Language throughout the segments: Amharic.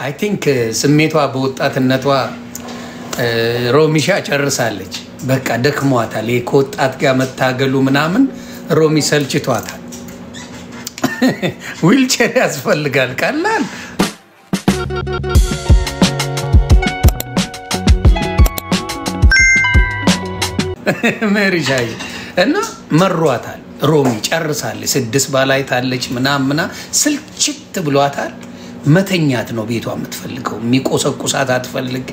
አይ ቲንክ ስሜቷ በወጣትነቷ ሮሚሻ ጨርሳለች በቃ ደክሟታል ከወጣት ጋር መታገሉ ምናምን ሮሚ ሰልችቷታል ዊልቸር ያስፈልጋል ቀላል መሪሻይ እና መሯታል ሮሚ ጨርሳለች 6 ባላይታለች ምናምና ስልችት ብሏታል መተኛት ነው ቤቷ የምትፈልገው የሚቆሰቁሳት አትፈልግ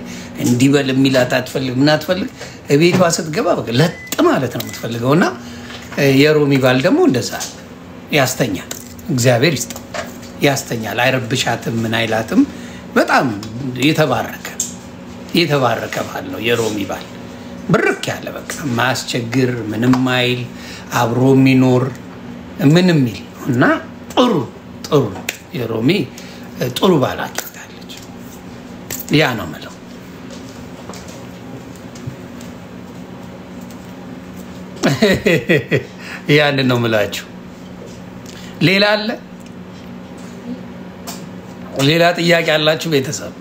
እንዲበል የሚላት አትፈልግ ምን አትፈልግ ቤቷ ስትገባ በቃ ለጥ ማለት ነው የምትፈልገውና የሮሚ ባል ደግሞ እንደዛ ያስተኛል እግዚአብሔር ይስጠው ያስተኛል አይረብሻትም ምን አይላትም በጣም የተባረከ ባል ነው የሮሚ ባል ብርክ ያለ በቃ ማስቸግር ምንም ማይል አብሮ የሚኖር ምንም ይል እና ጥሩ የሮሚ ጥሩ ባል አጥታለች ያ ነው ማለት ያን ነው ማለት ሌላ አለ ሌላ ጥያቄ አላችሁ ቤተሰብ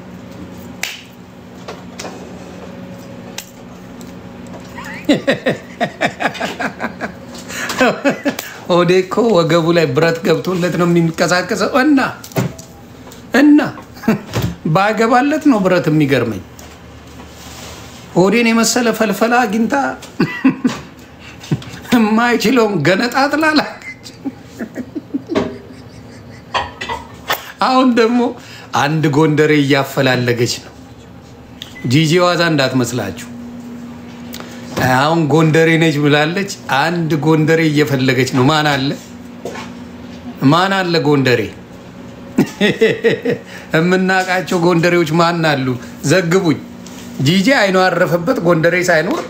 ኦዴኮ ወገቡ ላይ ብረት ገብቶለት ነው የሚንቀሳቀሰው እና ባገባለት ነው ብረት የሚገርመኝ ኦዴን የመሰለ ፈልፈላ አግኝታ ማይችለው ገነጣጥላላ አሁን ደግሞ አንድ ጎንደሬ ያፈላለገች ነው ጂጂ ዋዛ እንዳትመስላችሁ አሁን ጎንደሬ ነች ብላለች አንድ ጎንደሬ እየፈለገች ነው ማን አለ ጎንደሬ እምናቃቸው ጎንደሬዎች ማን አሉ ዘግቡኝ ጂጂ አይኗ አረፈበት ጎንደሬ ሳይኖር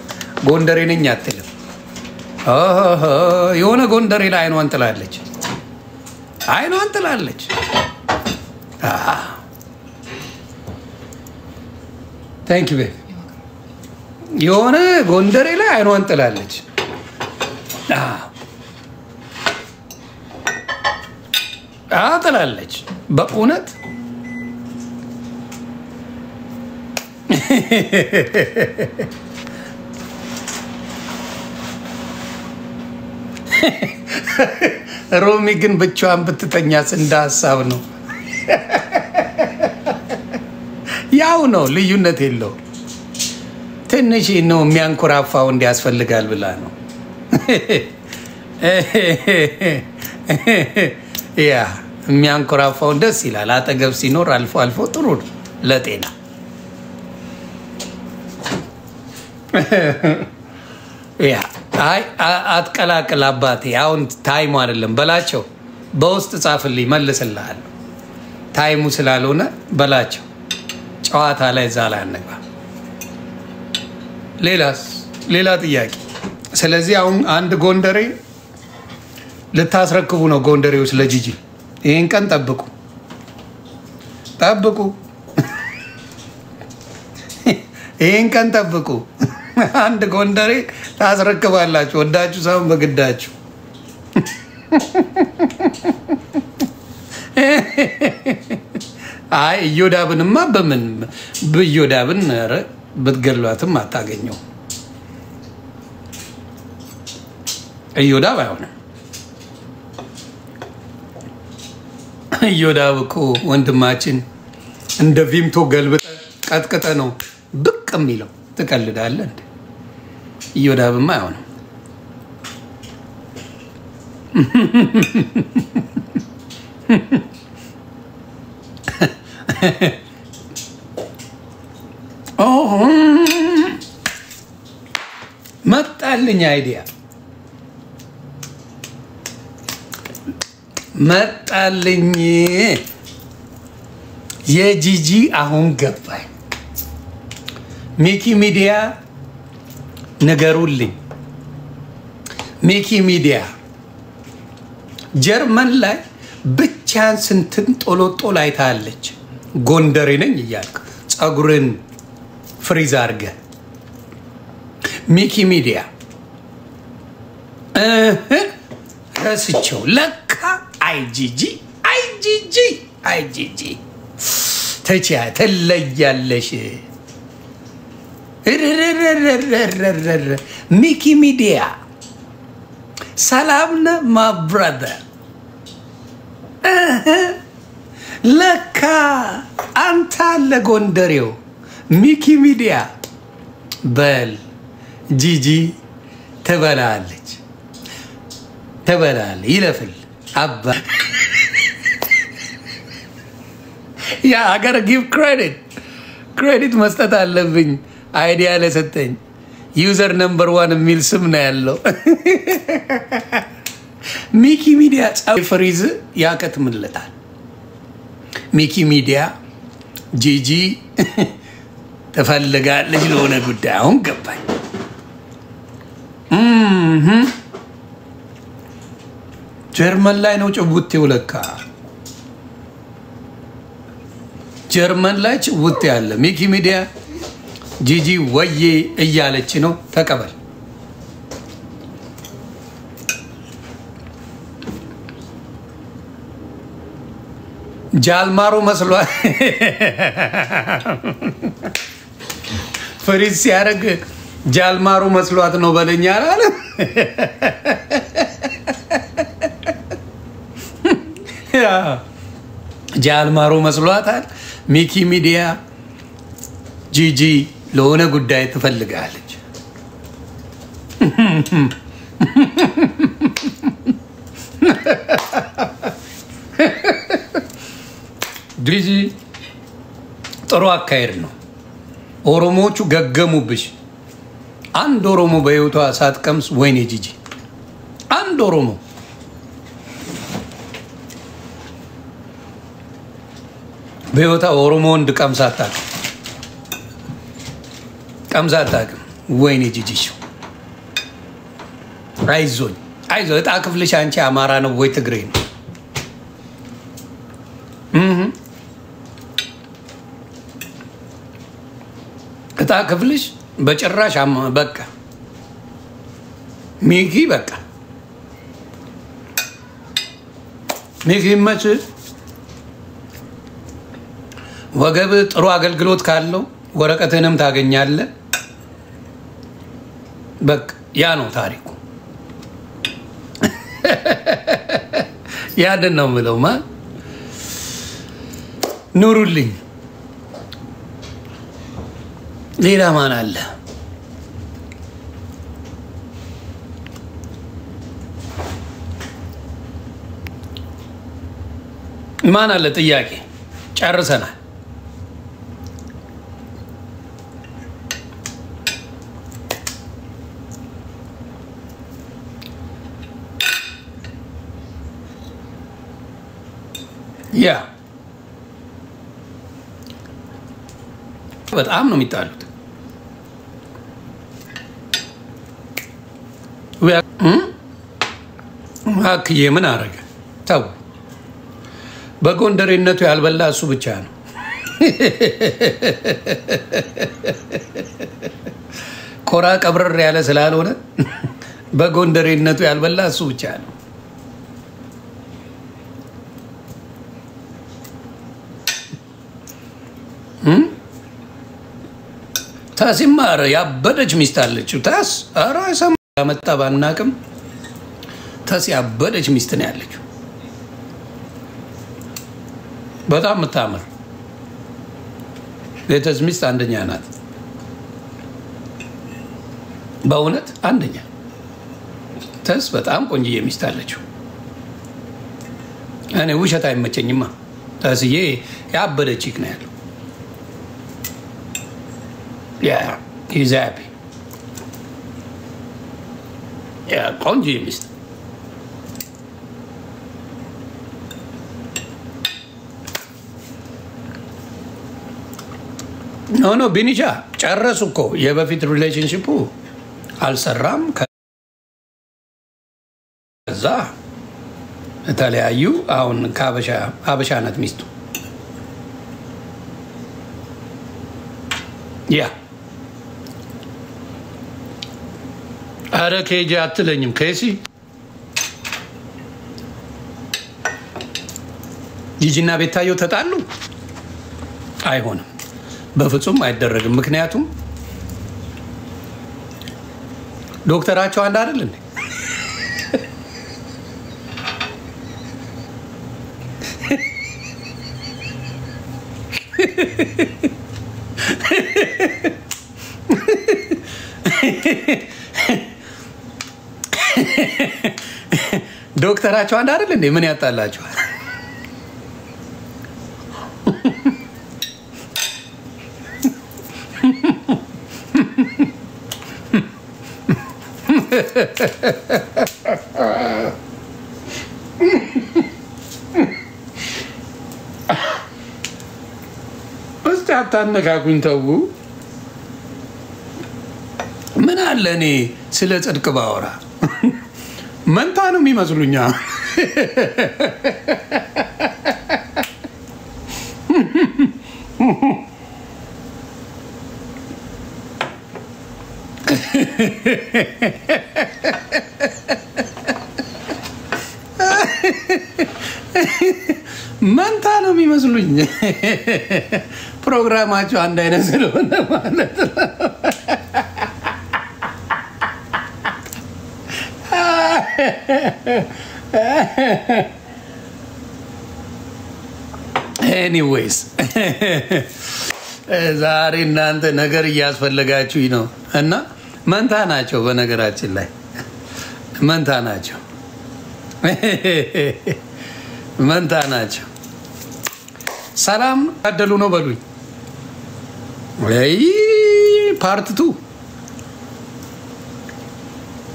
ጎንደሬ ነኝ አትልም የሆነ ጎንደሬ ላይ አይኗን ጥላለች Thank you babe የሆነ ጎንደሬ ላይ አይኗን ጥላለች ጥላለች በእውነት ሮሚ ግን ብቻዋን ብትተኛስ እንደ ሐሳብ ነው ያው ነው ልዩነት የለው ትንሽ ነው የሚያንኮራፋው እንዲያስፈልጋል ብላ ነው ያ የሚያንኮራፋው ደስ ይላል አጠገብ ሲኖር አልፎ ጥሩ ለጤና ያ አይ አትቀላቅል አባቴ አሁን ታይሙ አይደለም በላቸው በውስጥ ጻፍልኝ መልስልሃል ታይሙ ስላልሆነ በላቸው ጨዋታ ላይ ዛላ አንገባ ሌላ ጥያቄ ስለዚህ አሁን አንድ ጎንደሬ ልታስረክቡ ነው ጎንደሬዎች ለጂጂ ይሄን ቀን ጠብቁ ይሄን ቀን ጠብቁ አንድ ጎንደሬ ታስረክባላችሁ ወዳችሁ ሳይሆን በግዳችሁ አይ ዮዳብንማ በምን በዮዳብን ብትገሏትም አታገኘው ዮዳብ አይሆንም ዮዳብ እኮ ወንድማችን እንደ ቪምቶ ገልብጠ ቀጥቅጠ ነው ብቅ የሚለው ትቀልዳለህ እንዴ ዮዳብማ አይሆንም መጣልኝ አይዲያ መጣልኝ የጂጂ አሁን ገባኝ ሚኪ ሚዲያ ነገሩልኝ ሚኪ ሚዲያ ጀርመን ላይ ብቻን ስንትን ጦሎጦ ላይ ታለች ጎንደሬ ነኝ ይያልክ ጸጉርን ፍሪዝ አርገ ሚኪ ሚዲያ ረስቸው ለካ አይጂጂ ተቻ ተለያለሽ ሚኪ ሚዲያ ሰላምነ my brother ለካ አንተ ለጎንደሬው ሚኪ ሚዲያ በል ጂጂ ተበላለች ተበላል ይለፍል አባ ያ አገር give credit መስጠት አለብኝ አይዲያ ለሰጠኝ ዩዘር ነምበር 1 የሚል ስም ነው ያለው ሚኪ ሚዲያ ፍሪዝ ያከትምለታል ሚኪ ሚዲያ ጂጂ ተፈልጋለች ለሆነ ጉዳይ አሁን ገባኝ ጀርመን ላይ ነው ጭውውቴው ለካ ጀርመን ላይ ጭውውቴ ያለ ሚኪ ሚዲያ ጂጂ ወዬ እያለች ነው ተቀበል ጃልማሩ መስሏል ፍሪዝ ሲያረግ ጃልማሩ መስሏት ነው በለኛ አለ ያ ጃልማሩ መስሏታል ሚኪ ሚዲያ ጂጂ ለሆነ ጉዳይ ትፈልጋለች ጂጂ ጥሩ አካሄድ ነው ኦሮሞቹ ገገሙብሽ አንድ ኦሮሞ በህይወቷ ሳትቀምስ ወይኔ ጂጂ አንድ ኦሮሞ በህይወቷ ኦሮሞ ወንድ ቀምሳታቅ ወይኔ ጂጂ አይዞኝ አይዞ እጣ ክፍልሽ አንቺ አማራ ነው ወይ ትግሬ ነው እጣ ክፍልሽ በጭራሽ በቃ ሚኪ በቃ ሚኪ መች ወገብ ጥሩ አገልግሎት ካለው ወረቀትንም ታገኛለህ በቃ ያ ነው ታሪኩ ያደን ነው ምለውማ ኑሩልኝ ሌላ ማን አለ ማን አለ ጥያቄ ጨርሰናል ያ በጣም ነው የሚጣሉት አክዬ ምን አረገ ተው በጎንደሬነቱ ያልበላ እሱ ብቻ ነው ኮራ ቀብረር ያለ ስላልሆነ በጎንደሬነቱ ያልበላ እሱ ብቻ ነው ታሲማር ያበደች ሚስት አለችው ታስ አራሰም ያመጣ ባናቅም ታስ ያበደች ሚስት ነው ያለችው በጣም መታመር ለተዝ ሚስት አንደኛ ናት በእውነት አንደኛ ታስ በጣም ቆንጆ ሚስት አለችው እኔ ውሸት አይመቸኝማ ታስዬ ያበደች ነው ያለው Yeah, he's happy. Yeah, konji mist. No, Binisha. ጨረሱኮ የበፊት ሪሌሽንሺፑ አልሰራም ከዛ ተለያዩ አሁን ከሀበሻ ናት ሚስቱ ያ አረ ከጂ አትለኝም ከሲ ጂጂና ቤታዮ ተጣሉ አይሆንም፣ በፍጹም አይደረግም። ምክንያቱም ዶክተራቸው አንድ አይደል እንዴ? ዶክተራቸው አንድ አይደል እንዴ? ምን ያጣላችኋል? እስቲ አታነካኩኝ ተው። ምን አለ እኔ ስለ ጽድቅ ባወራ መንታ ነው የሚመስሉኛ። መንታ ነው የሚመስሉኝ። ፕሮግራማቸው አንድ አይነት ስለሆነ ማለት ነው። ኤኒዌይስ ዛሬ እናንተ ነገር እያስፈለጋችሁኝ ነው እና መንታ ናቸው። በነገራችን ላይ መንታ ናቸው፣ መንታ ናቸው። ሰላም ታደሉ ነው በሉኝ።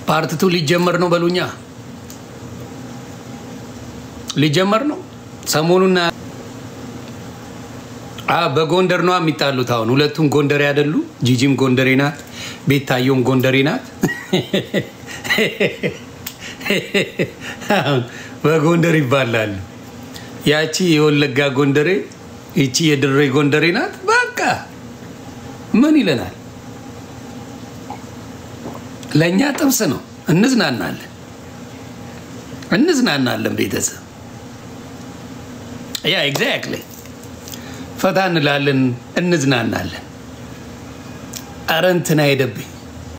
ፓርት ቱ ሊጀመር ነው በሉኛ። ሊጀመር ነው ሰሞኑን። በጎንደር ነው የሚጣሉት። አሁን ሁለቱም ጎንደሬ አይደሉ? ጂጂም ጎንደሬ ናት፣ ቤታየውም ጎንደሬ ናት። በጎንደር ይባላሉ። ያቺ የወለጋ ጎንደሬ፣ ይቺ የድሬ ጎንደሬ ናት። በቃ ምን ይለናል? ለኛ ጥብስ ነው። እንዝናናለን ቤተሰብ። ያ ኤግዛክትሊ ፈታ እንላለን፣ እንዝናናለን። ኧረ እንትና ሄደብኝ